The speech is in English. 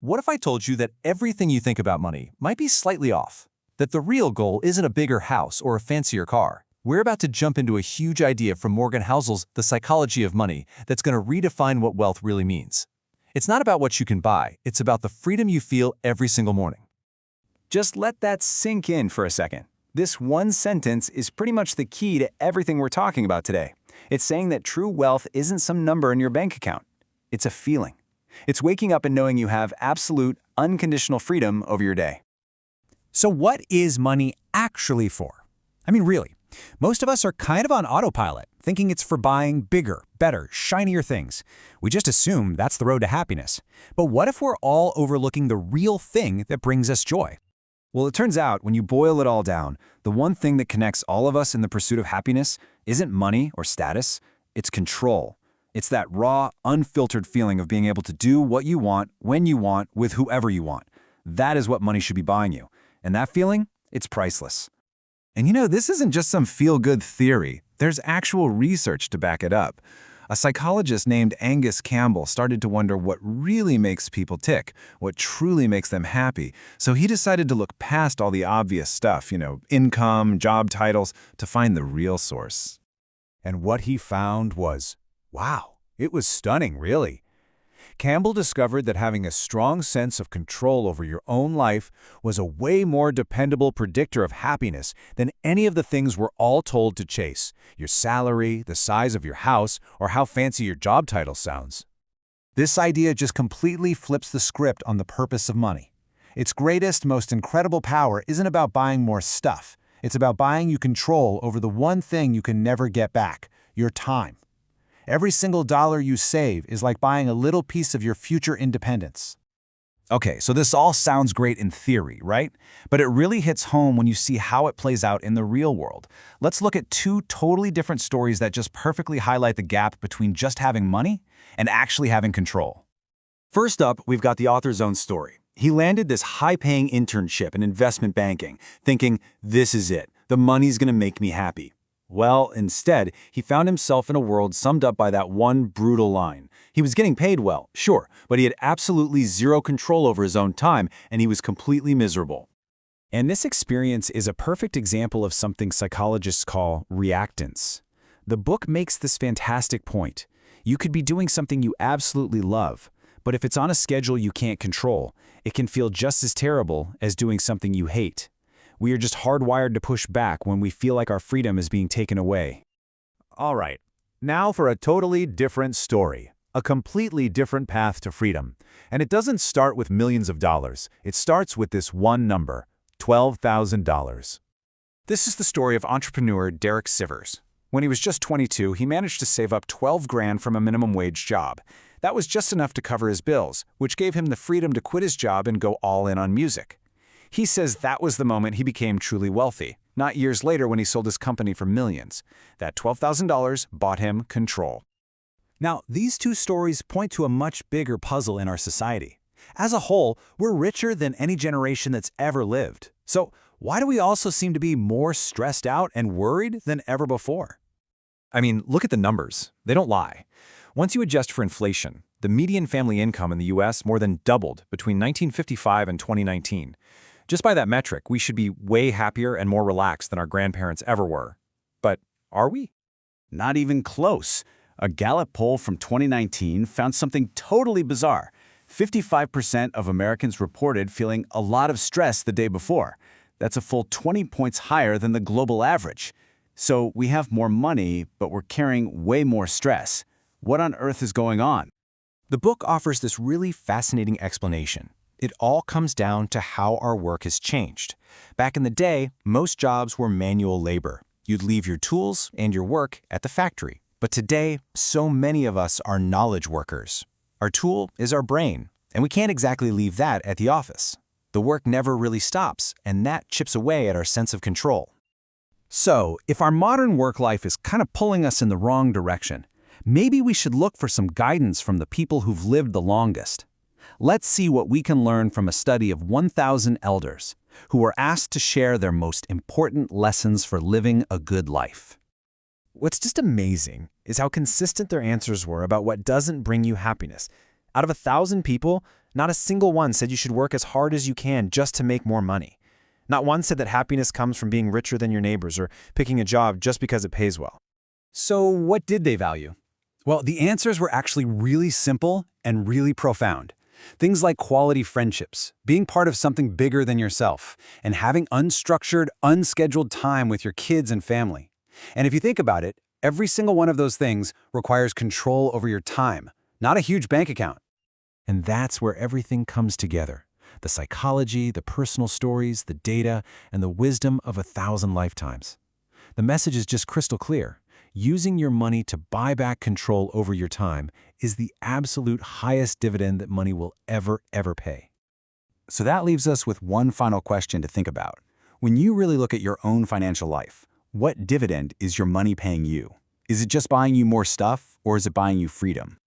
What if I told you that everything you think about money might be slightly off? That the real goal isn't a bigger house or a fancier car? We're about to jump into a huge idea from Morgan Housel's The Psychology of Money that's going to redefine what wealth really means. It's not about what you can buy, it's about the freedom you feel every single morning. Just let that sink in for a second. This one sentence is pretty much the key to everything we're talking about today. It's saying that true wealth isn't some number in your bank account. It's a feeling. It's waking up and knowing you have absolute, unconditional freedom over your day. So what is money actually for? I mean, really, most of us are kind of on autopilot, thinking it's for buying bigger, better, shinier things. We just assume that's the road to happiness. But what if we're all overlooking the real thing that brings us joy? Well, it turns out, when you boil it all down, the one thing that connects all of us in the pursuit of happiness isn't money or status, it's control. It's that raw, unfiltered feeling of being able to do what you want, when you want, with whoever you want. That is what money should be buying you. And that feeling, it's priceless. And you know, this isn't just some feel-good theory. There's actual research to back it up. A psychologist named Angus Campbell started to wonder what really makes people tick, what truly makes them happy. So he decided to look past all the obvious stuff, income, job titles, to find the real source. And what he found was, wow, it was stunning, really. Campbell discovered that having a strong sense of control over your own life was a way more dependable predictor of happiness than any of the things we're all told to chase: your salary, the size of your house, or how fancy your job title sounds. This idea just completely flips the script on the purpose of money. Its greatest, most incredible power isn't about buying more stuff. It's about buying you control over the one thing you can never get back: your time. Every single dollar you save is like buying a little piece of your future independence. Okay, so this all sounds great in theory, right? But it really hits home when you see how it plays out in the real world. Let's look at two totally different stories that just perfectly highlight the gap between just having money and actually having control. First up, we've got the author's own story. He landed this high-paying internship in investment banking, thinking, this is it, the money's gonna make me happy. Well, instead, he found himself in a world summed up by that one brutal line. He was getting paid well, sure, but he had absolutely zero control over his own time, and he was completely miserable. And this experience is a perfect example of something psychologists call reactance. The book makes this fantastic point. You could be doing something you absolutely love, but if it's on a schedule you can't control, it can feel just as terrible as doing something you hate. We are just hardwired to push back when we feel like our freedom is being taken away. All right, now for a totally different story, a completely different path to freedom. And it doesn't start with millions of dollars. It starts with this one number, $12,000. This is the story of entrepreneur Derek Sivers. When he was just 22, he managed to save up 12 grand from a minimum wage job. That was just enough to cover his bills, which gave him the freedom to quit his job and go all in on music. He says that was the moment he became truly wealthy, not years later when he sold his company for millions. That $12,000 bought him control. Now, these two stories point to a much bigger puzzle in our society. As a whole, we're richer than any generation that's ever lived. So why do we also seem to be more stressed out and worried than ever before? I mean, look at the numbers. They don't lie. Once you adjust for inflation, the median family income in the U.S. more than doubled between 1955 and 2019. Just by that metric, we should be way happier and more relaxed than our grandparents ever were. But are we? Not even close. A Gallup poll from 2019 found something totally bizarre. 55% of Americans reported feeling a lot of stress the day before. That's a full 20 points higher than the global average. So we have more money, but we're carrying way more stress. What on earth is going on? The book offers this really fascinating explanation. It all comes down to how our work has changed. Back in the day, most jobs were manual labor. You'd leave your tools and your work at the factory. But today, so many of us are knowledge workers. Our tool is our brain, and we can't exactly leave that at the office. The work never really stops, and that chips away at our sense of control. So, if our modern work life is kind of pulling us in the wrong direction, maybe we should look for some guidance from the people who've lived the longest. Let's see what we can learn from a study of 1,000 elders who were asked to share their most important lessons for living a good life. What's just amazing is how consistent their answers were about what doesn't bring you happiness. Out of 1,000 people, Not a single one said you should work as hard as you can just to make more money. Not one said that happiness comes from being richer than your neighbors or picking a job just because it pays well. So what did they value? Well, the answers were actually really simple and really profound. Things like quality friendships, being part of something bigger than yourself, and having unstructured, unscheduled time with your kids and family. And if you think about it, every single one of those things requires control over your time, not a huge bank account. And that's where everything comes together. The psychology, the personal stories, the data, and the wisdom of 1,000 lifetimes. The message is just crystal clear. Using your money to buy back control over your time is the absolute highest dividend that money will ever pay. So that leaves us with one final question to think about. When you really look at your own financial life, what dividend is your money paying you? Is it just buying you more stuff, or is it buying you freedom?